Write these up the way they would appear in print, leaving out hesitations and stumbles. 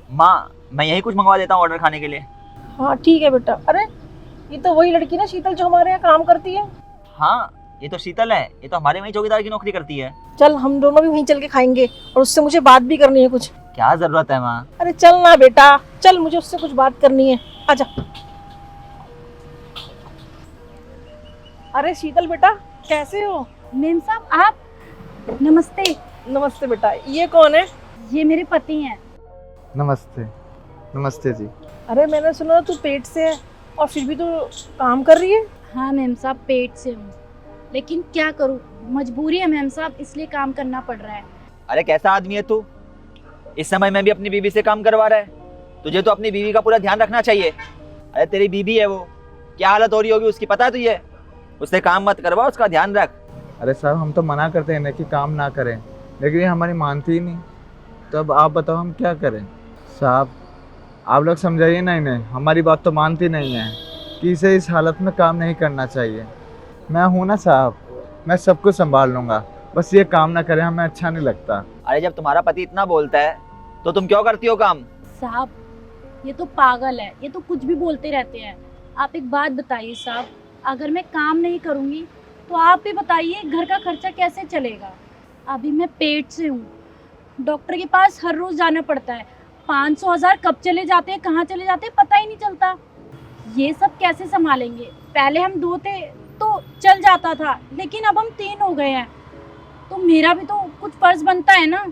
माँ मैं यही कुछ मंगवा देता हूँ ऑर्डर खाने के लिए। हाँ ठीक है बेटा। अरे ये तो वही लड़की ना शीतल जो हमारे यहाँ काम करती है। हाँ ये तो शीतल है, ये तो हमारे वहीं चौकीदार की नौकरी करती है। चल हम दोनों भी वहीं चल के खाएंगे और उससे मुझे बात भी करनी है कुछ। क्या जरूरत है माँ? अरे चल ना बेटा, चल मुझे उससे कुछ बात करनी है, आजा। अरे शीतल बेटा कैसे हो? मेम साहब आप, नमस्ते। नमस्ते बेटा, ये कौन है? ये मेरे पति हैं। नमस्ते। नमस्ते जी। अरे मैंने सुना तू पेट से है और फिर भी तू काम कर रही है। हाँ मेम साहब पेट से हूँ, लेकिन क्या करूँ, मजबूरी है मेम साहब, इसलिए काम करना पड़ रहा है। अरे कैसा आदमी है तू? इस समय मैं भी अपनी बीवी से काम करवा रहा है। तुझे तो अपनी बीवी का पूरा ध्यान रखना चाहिए। अरे तेरी बीवी है वो, क्या हालत हो रही होगी उसकी पता है तुझे? उससे काम मत करवा, उसका ध्यान रख। अरे साहब हम तो मना करते हैं ना कि काम ना करें, लेकिन ये हमारी मानती ही नहीं। तो अब आप बताओ हम क्या करें? साहब आप लोग समझाइए ना इन्हें, हमारी बात तो मानती नहीं है कि इसे इस हालत में काम नहीं करना चाहिए। मैं हूँ ना साहब, मैं सब कुछ संभाल लूँगा, बस ये काम ना करें, हमें अच्छा नहीं लगता। अरे जब तुम्हारा पति इतना बोलता है तो तुम क्यों करती हो काम? साहब ये तो पागल है, ये तो कुछ भी बोलते रहते हैं। आप एक बात बताइए साहब, अगर मैं काम नहीं करूँगी तो आप भी बताइए घर का खर्चा कैसे चलेगा? अभी मैं पेट से हूँ, डॉक्टर के पास हर रोज़ जाना पड़ता है। 500,000 कब चले जाते हैं, कहाँ चले जाते हैं, पता ही नहीं चलता। ये सब कैसे संभालेंगे? पहले हम 2 थे तो चल जाता था, लेकिन अब हम 3 हो गए हैं, तो मेरा भी तो कुछ फर्ज बनता है ना।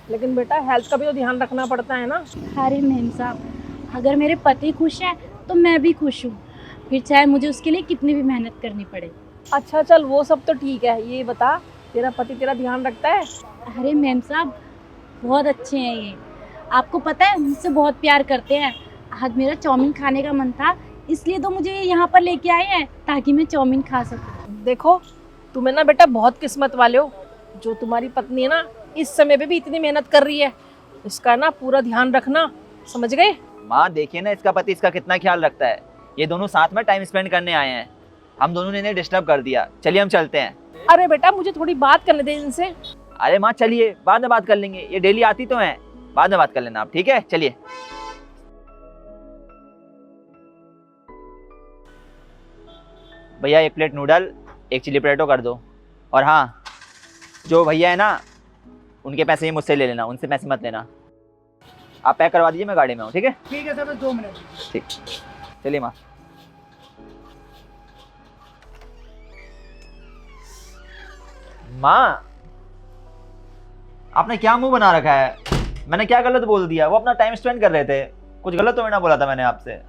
लेकिन बेटा हेल्थ का भी तो ध्यान रखना पड़ता है ना। अरे मेम साहब, अगर मेरे पति खुश हैं तो मैं भी खुश हूँ, फिर चाहे मुझे उसके लिए कितनी भी मेहनत करनी पड़े। अच्छा चल वो सब तो ठीक है, ये बता तेरा पति तेरा ध्यान रखता है? अरे मेम साहब बहुत अच्छे हैं ये, आपको पता है मुझसे बहुत प्यार करते हैं। आज मेरा चाउमीन खाने का मन था, इसलिए तो मुझे यहाँ पर लेके आए हैं ताकि मैं चाउमीन खा सकूँ। देखो तुम्हें ना बेटा बहुत किस्मत वाले हो, जो तुम्हारी पत्नी है ना इस समय पे भी इतनी मेहनत कर रही है। इसका ना पूरा ध्यान रखना, समझ गए? माँ देखिए ना इसका पति इसका कितना ख्याल रखता है। ये दोनों साथ में टाइम स्पेंड करने आए हैं, हम दोनों ने इन्हें डिस्टर्ब कर दिया। चलिए हम चलते हैं। अरे बेटा मुझे थोड़ी बात करने दे इनसे। अरे माँ चलिए बाद में बात कर लेंगे, ये डेली आती तो हैं, बाद में बात कर लेना आप, ठीक है? चलिए। भैया 1 प्लेट नूडल, 1 चिली पटेटो कर दो। और हाँ जो भैया है ना उनके पैसे ही मुझसे ले लेना, उनसे पैसे मत लेना। आप पैक करवा दीजिए, मैं गाड़ी में हूँ। ठीक है? ठीक है सर, 2 मिनट। ठीक, चलिए माँ। माँ आपने क्या मुंह बना रखा है? मैंने क्या गलत बोल दिया? वो अपना टाइम स्पेंड कर रहे थे, कुछ गलत तो ना बोला था मैंने आपसे?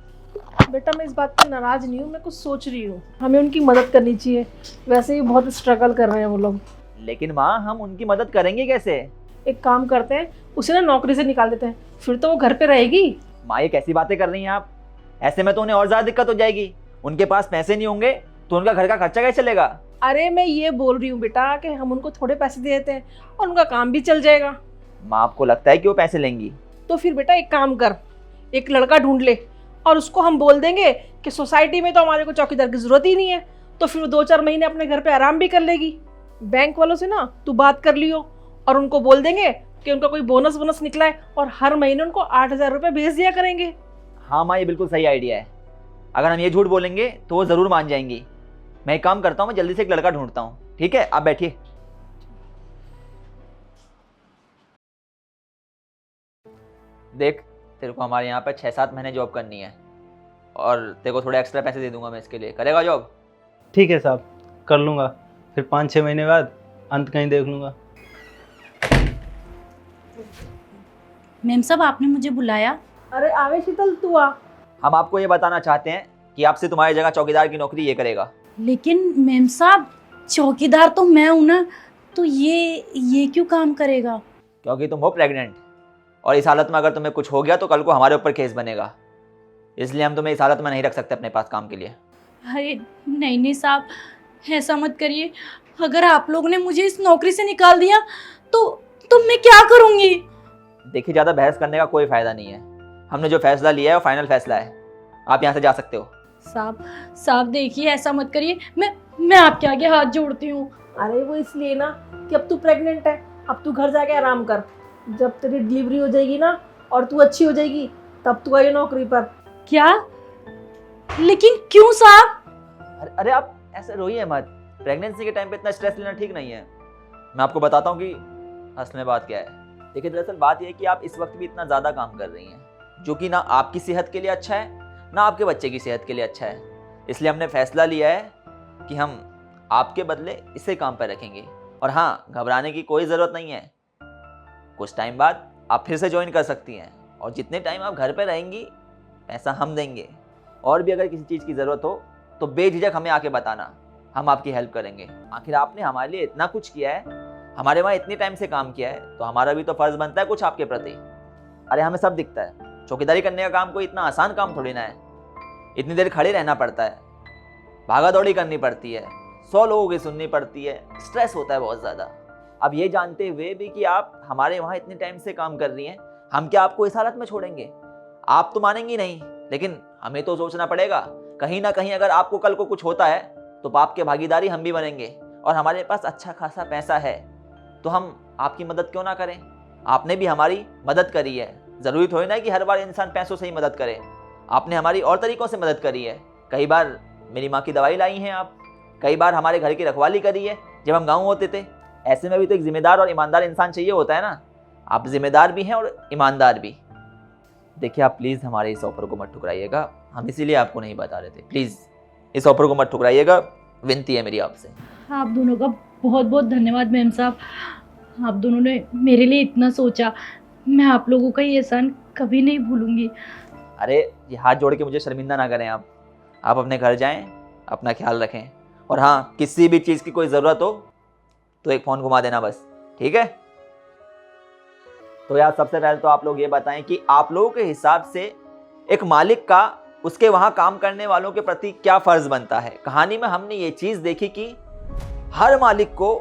बेटा मैं इस बात पर नाराज नहीं हूँ, मैं कुछ सोच रही हूँ, हमें उनकी मदद करनी चाहिए। वैसे ही बहुत स्ट्रगल कर रहे हैं वो लोग। लेकिन माँ हम उनकी मदद करेंगे कैसे? एक काम करते हैं, उसे ना नौकरी से निकाल देते हैं, फिर तो वो घर पे रहेगी। माँ ये कैसी बातें कर रही हैं आप? ऐसे में तो उन्हें और ज्यादा दिक्कत हो जाएगी। उनके पास पैसे नहीं होंगे तो उनका घर का खर्चा कैसे चलेगा? अरे मैं ये बोल रही हूँ बेटा कि हम उनको थोड़े पैसे दे देते हैं और उनका काम भी चल जाएगा। माँ आपको लगता है कि वो पैसे लेंगी? तो फिर बेटा एक काम कर, एक लड़का ढूंढ ले और उसको हम बोल देंगे कि सोसाइटी में तो हमारे को चौकीदार की जरूरत ही नहीं है, तो फिर वो 2-4 महीने अपने घर पे आराम भी कर लेगी। बैंक वालों से ना तू बात कर लियो और उनको बोल देंगे कि उनका कोई बोनस निकला है और हर महीने उनको 8,000 रुपये भेज दिया करेंगे। हाँ माँ ये बिल्कुल सही आइडिया है। अगर हम ये झूठ बोलेंगे तो वो ज़रूर मान जाएंगी। मैं एक काम करता हूँ, मैं जल्दी से एक लड़का ढूंढता हूँ। ठीक है आप बैठिए। देख तेरे को हमारे यहाँ पर 6-7 महीने जॉब करनी है और तेरे को थोड़े एक्स्ट्रा पैसे दे दूंगा मैं इसके लिए। करेगा जॉब? ठीक है साहब कर लूँगा, फिर 5-6 महीने बाद अंत कहीं देख लूँगा। मेम साहब आपने मुझे बुलाया? अरे आवे शीतल तू आ। हम आपको ये बताना चाहते हैं कि आपसे तुम्हारी जगह चौकीदार की नौकरी ये करेगा। लेकिन मेम साहब चौकीदार तो मैं हूँ ना, तो ये क्यों काम करेगा? क्योंकि तुम हो प्रेग्नेंट और इस हालत में अगर तुम्हें कुछ हो गया तो कल को हमारे ऊपर केस बनेगा, इसलिए हम तुम्हें इस हालत में नहीं रख सकते अपने पास काम के लिए। अरे नहीं साहब ऐसा मत करिए, अगर आप लोगों ने मुझे इस नौकरी से निकाल दिया तो मैं क्या करूँगी? देखिए ज़्यादा बहस करने का कोई फ़ायदा नहीं है, हमने जो फैसला लिया है वो फाइनल फैसला है। आप यहाँ से जा सकते हो। साहब देखिए ऐसा मत करिए, मैं आपके आगे हाथ जोड़ती हूँ। अरे वो इसलिए ना कि अब तू प्रेग्नेंट है, अब तू घर जाके आराम कर। जब तेरी डिलीवरी हो जाएगी ना और तू अच्छी हो जाएगी तब तू आई नौकरी पर। क्या? लेकिन क्यों साहब? अरे आप ऐसे रोइए मत। प्रेगनेंसी के टाइम पे इतना स्ट्रेस लेना ठीक नहीं है। मैं आपको बताता हूँ कि असल में बात क्या है। देखिए, दरअसल बात यह है कि आप इस वक्त भी इतना ज़्यादा काम कर रही हैं, जो कि ना आपकी सेहत के लिए अच्छा है ना आपके बच्चे की सेहत के लिए अच्छा है। इसलिए हमने फैसला लिया है कि हम आपके बदले इसे काम पर रखेंगे। और हाँ, घबराने की कोई ज़रूरत नहीं है। कुछ टाइम बाद आप फिर से ज्वाइन कर सकती हैं, और जितने टाइम आप घर पर रहेंगी पैसा हम देंगे। और भी अगर किसी चीज़ की ज़रूरत हो तो बेझिझक हमें आके बताना, हम आपकी हेल्प करेंगे। आखिर आपने हमारे लिए इतना कुछ किया है, हमारे वहाँ इतने टाइम से काम किया है, तो हमारा भी तो फर्ज बनता है कुछ आपके प्रति। अरे हमें सब दिखता है, चौकीदारी करने का काम कोई इतना आसान काम थोड़ी ना है। इतनी देर खड़े रहना पड़ता है, भागा दौड़ी करनी पड़ती है, 100 लोगों की सुननी पड़ती है, स्ट्रेस होता है बहुत ज़्यादा। अब ये जानते हुए भी कि आप हमारे वहाँ इतने टाइम से काम कर रही हैं, हम क्या आपको इस हालत में छोड़ेंगे? आप तो मानेंगी नहीं, लेकिन हमें तो सोचना पड़ेगा। कहीं ना कहीं अगर आपको कल को कुछ होता है तो पाप के भागीदारी हम भी बनेंगे, और हमारे पास अच्छा खासा पैसा है, तो हम आपकी मदद क्यों ना करें? आपने भी हमारी मदद करी है, ज़रूरी थोड़ी ना कि हर बार इंसान पैसों से ही मदद करे। आपने हमारी और तरीक़ों से मदद करी है। कई बार मेरी माँ की दवाई लाई हैं आप, कई बार हमारे घर की रखवाली करी है जब हम गाँव होते थे। ऐसे में भी तो एक जिम्मेदार और ईमानदार इंसान चाहिए होता है ना। आप जिम्मेदार भी हैं और ईमानदार भी। देखिए, आप प्लीज़ हमारे इस ऑफर को मत ठुकराइएगा, हम इसीलिए आपको नहीं बता रहे थे। प्लीज़ इस ऑफर को मत ठुकराइएगा, विनती है मेरी आपसे। आप दोनों का बहुत बहुत धन्यवाद मेम साहब। आप दोनों ने मेरे लिए इतना सोचा। मैं आप लोगों का ये एहसान कभी नहीं भूलूंगी। अरे ये हाथ जोड़ के मुझे शर्मिंदा ना करें आप अपने घर जाएं, अपना ख्याल रखें, और हाँ, किसी भी चीज़ की कोई ज़रूरत हो तो एक फ़ोन घुमा देना बस, ठीक है? तो यार, सबसे पहले तो आप लोग ये बताएं कि आप लोगों के हिसाब से एक मालिक का उसके वहाँ काम करने वालों के प्रति क्या फ़र्ज़ बनता है। कहानी में हमने ये चीज़ देखी कि हर मालिक को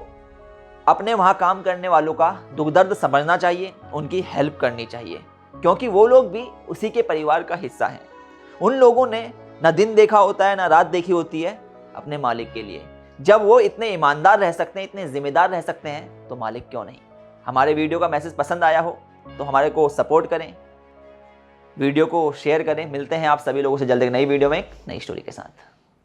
अपने वहाँ काम करने वालों का दुख दर्द समझना चाहिए, उनकी हेल्प करनी चाहिए, क्योंकि वो लोग भी उसी के परिवार का हिस्सा हैं। उन लोगों ने ना दिन देखा होता है ना रात देखी होती है अपने मालिक के लिए। जब वो इतने ईमानदार रह सकते हैं, इतने ज़िम्मेदार रह सकते हैं, तो मालिक क्यों नहीं? हमारे वीडियो का मैसेज पसंद आया हो तो हमारे को सपोर्ट करें, वीडियो को शेयर करें। मिलते हैं आप सभी लोगों से जल्द एक नई वीडियो में एक नई स्टोरी के साथ।